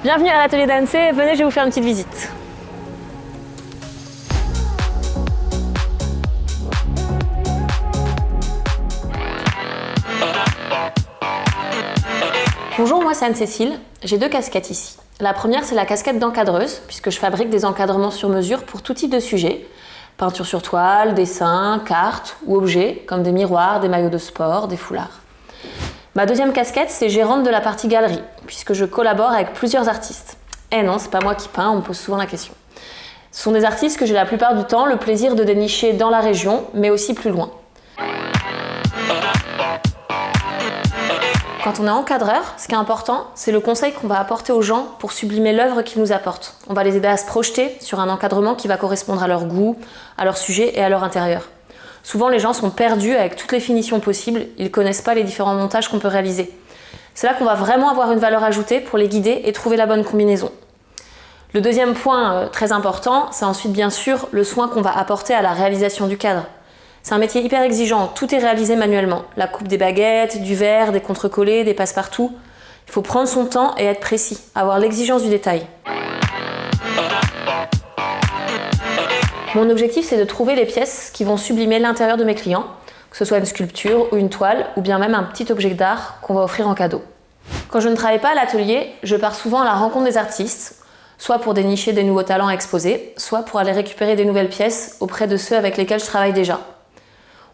Bienvenue à l'atelier d'Annecy, venez, je vais vous faire une petite visite. Bonjour, moi c'est Anne-Cécile, j'ai deux casquettes ici. La première c'est la casquette d'encadreuse, puisque je fabrique des encadrements sur mesure pour tout type de sujet. Peinture sur toile, dessin, cartes ou objets, comme des miroirs, des maillots de sport, des foulards. Ma deuxième casquette c'est gérante de la partie galerie, puisque je collabore avec plusieurs artistes. Eh non, c'est pas moi qui peins, on me pose souvent la question. Ce sont des artistes que j'ai la plupart du temps le plaisir de dénicher dans la région, mais aussi plus loin. Quand on est encadreur, ce qui est important, c'est le conseil qu'on va apporter aux gens pour sublimer l'œuvre qu'ils nous apportent. On va les aider à se projeter sur un encadrement qui va correspondre à leur goût, à leur sujet et à leur intérieur. Souvent, les gens sont perdus avec toutes les finitions possibles, ils ne connaissent pas les différents montages qu'on peut réaliser. C'est là qu'on va vraiment avoir une valeur ajoutée pour les guider et trouver la bonne combinaison. Le deuxième point très important, c'est ensuite bien sûr le soin qu'on va apporter à la réalisation du cadre. C'est un métier hyper exigeant, tout est réalisé manuellement. La coupe des baguettes, du verre, des contre-collés, des passe-partout. Il faut prendre son temps et être précis, avoir l'exigence du détail. Mon objectif, c'est de trouver les pièces qui vont sublimer l'intérieur de mes clients, que ce soit une sculpture ou une toile, ou bien même un petit objet d'art qu'on va offrir en cadeau. Quand je ne travaille pas à l'atelier, je pars souvent à la rencontre des artistes, soit pour dénicher des nouveaux talents à exposer, soit pour aller récupérer des nouvelles pièces auprès de ceux avec lesquels je travaille déjà.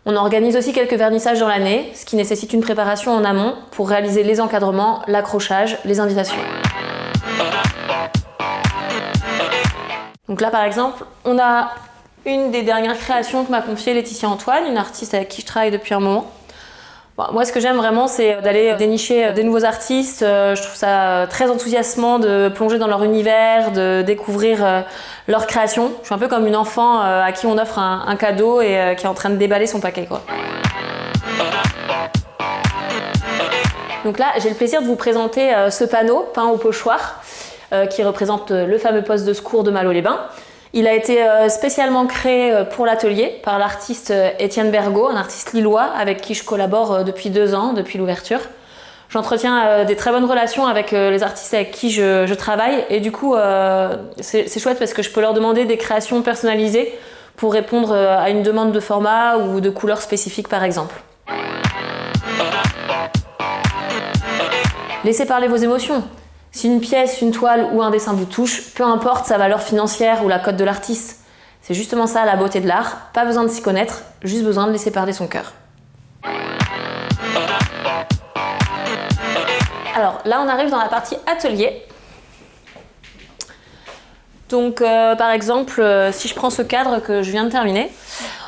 On organise aussi quelques vernissages dans l'année, ce qui nécessite une préparation en amont pour réaliser les encadrements, l'accrochage, les invitations. Donc là par exemple, on a une des dernières créations que m'a confiée Laetitia Antoine, une artiste avec qui je travaille depuis un moment. Bon, moi ce que j'aime vraiment c'est d'aller dénicher des nouveaux artistes, je trouve ça très enthousiasmant de plonger dans leur univers, de découvrir leur création. Je suis un peu comme une enfant à qui on offre un cadeau et qui est en train de déballer son paquet, quoi. Donc là j'ai le plaisir de vous présenter ce panneau peint au pochoir qui représente le fameux poste de secours de Malo-les-Bains. Il a été spécialement créé pour l'atelier par l'artiste Étienne Bergot, un artiste lillois avec qui je collabore depuis 2 ans, depuis l'ouverture. J'entretiens des très bonnes relations avec les artistes avec qui je travaille et du coup c'est chouette parce que je peux leur demander des créations personnalisées pour répondre à une demande de format ou de couleur spécifique par exemple. Laissez parler vos émotions. Si une pièce, une toile ou un dessin vous touche, peu importe sa valeur financière ou la cote de l'artiste. C'est justement ça la beauté de l'art, pas besoin de s'y connaître, juste besoin de laisser parler son cœur. Alors là on arrive dans la partie atelier. Donc par exemple, si je prends ce cadre que je viens de terminer,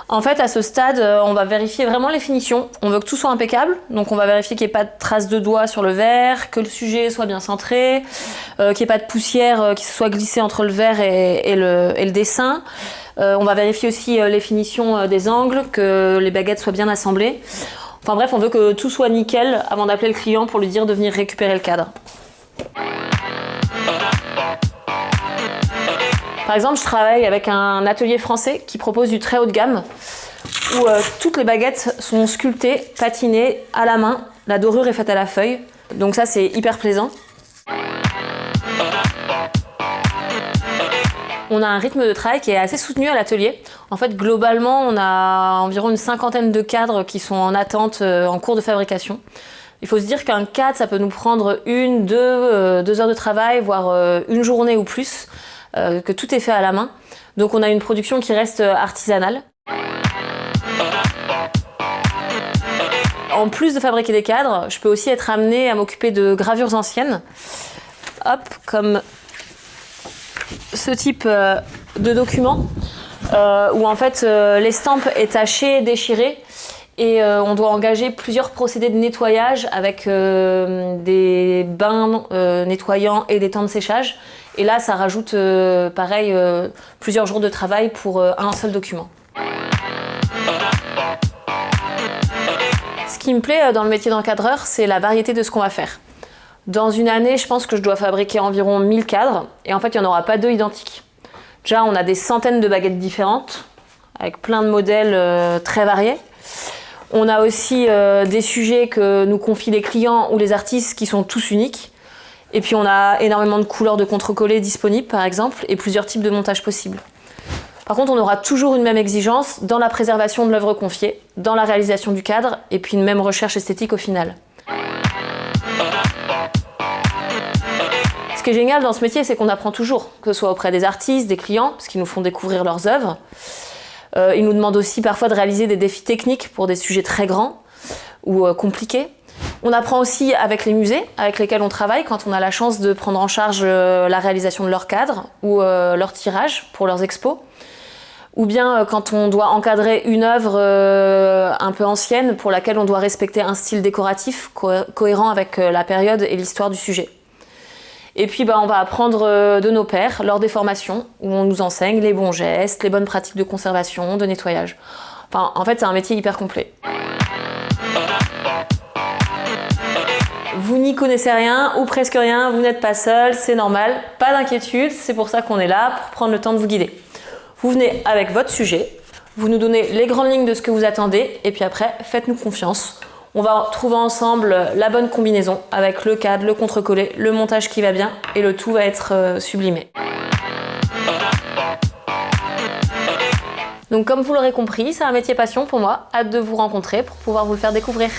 en fait à ce stade on va vérifier vraiment les finitions. On veut que tout soit impeccable, donc on va vérifier qu'il n'y ait pas de traces de doigts sur le verre, que le sujet soit bien centré, qu'il n'y ait pas de poussière qui se soit glissée entre le verre et le dessin. On va vérifier aussi les finitions des angles, que les baguettes soient bien assemblées. Enfin bref, on veut que tout soit nickel avant d'appeler le client pour lui dire de venir récupérer le cadre. Par exemple, je travaille avec un atelier français qui propose du très haut de gamme où toutes les baguettes sont sculptées, patinées à la main. La dorure est faite à la feuille, donc ça c'est hyper plaisant. On a un rythme de travail qui est assez soutenu à l'atelier. En fait, globalement, on a environ une 50aine de cadres qui sont en attente, en cours de fabrication. Il faut se dire qu'un cadre, ça peut nous prendre 2 heures de travail, voire une journée ou plus, que tout est fait à la main. Donc on a une production qui reste artisanale. En plus de fabriquer des cadres, je peux aussi être amenée à m'occuper de gravures anciennes. Hop, comme ce type de document où en fait l'estampe est tachée, déchirée et on doit engager plusieurs procédés de nettoyage avec des bains nettoyants et des temps de séchage. Et là, ça rajoute pareil plusieurs jours de travail pour un seul document. Ce qui me plaît dans le métier d'encadreur, c'est la variété de ce qu'on va faire. Dans une année, je pense que je dois fabriquer environ 1000 cadres et en fait, il n'y en aura pas 2 identiques. Déjà, on a des centaines de baguettes différentes avec plein de modèles très variés. On a aussi des sujets que nous confient les clients ou les artistes qui sont tous uniques. Et puis on a énormément de couleurs de contre-collés disponibles par exemple et plusieurs types de montages possibles. Par contre, on aura toujours une même exigence dans la préservation de l'œuvre confiée, dans la réalisation du cadre et puis une même recherche esthétique au final. Ce qui est génial dans ce métier, c'est qu'on apprend toujours, que ce soit auprès des artistes, des clients, parce qu'ils nous font découvrir leurs œuvres. Ils nous demandent aussi parfois de réaliser des défis techniques pour des sujets très grands ou compliqués. On apprend aussi avec les musées avec lesquels on travaille quand on a la chance de prendre en charge la réalisation de leurs cadres ou leur tirage pour leurs expos. Ou bien quand on doit encadrer une œuvre un peu ancienne pour laquelle on doit respecter un style décoratif cohérent avec la période et l'histoire du sujet. Et puis on va apprendre de nos pairs lors des formations où on nous enseigne les bons gestes, les bonnes pratiques de conservation, de nettoyage. Enfin, en fait, c'est un métier hyper complet. Vous n'y connaissez rien ou presque rien, vous n'êtes pas seul, c'est normal, pas d'inquiétude, c'est pour ça qu'on est là, pour prendre le temps de vous guider. Vous venez avec votre sujet, vous nous donnez les grandes lignes de ce que vous attendez et puis après, faites-nous confiance. On va trouver ensemble la bonne combinaison avec le cadre, le contre-collé, le montage qui va bien et le tout va être sublimé. Donc comme vous l'aurez compris, c'est un métier passion pour moi, hâte de vous rencontrer pour pouvoir vous le faire découvrir.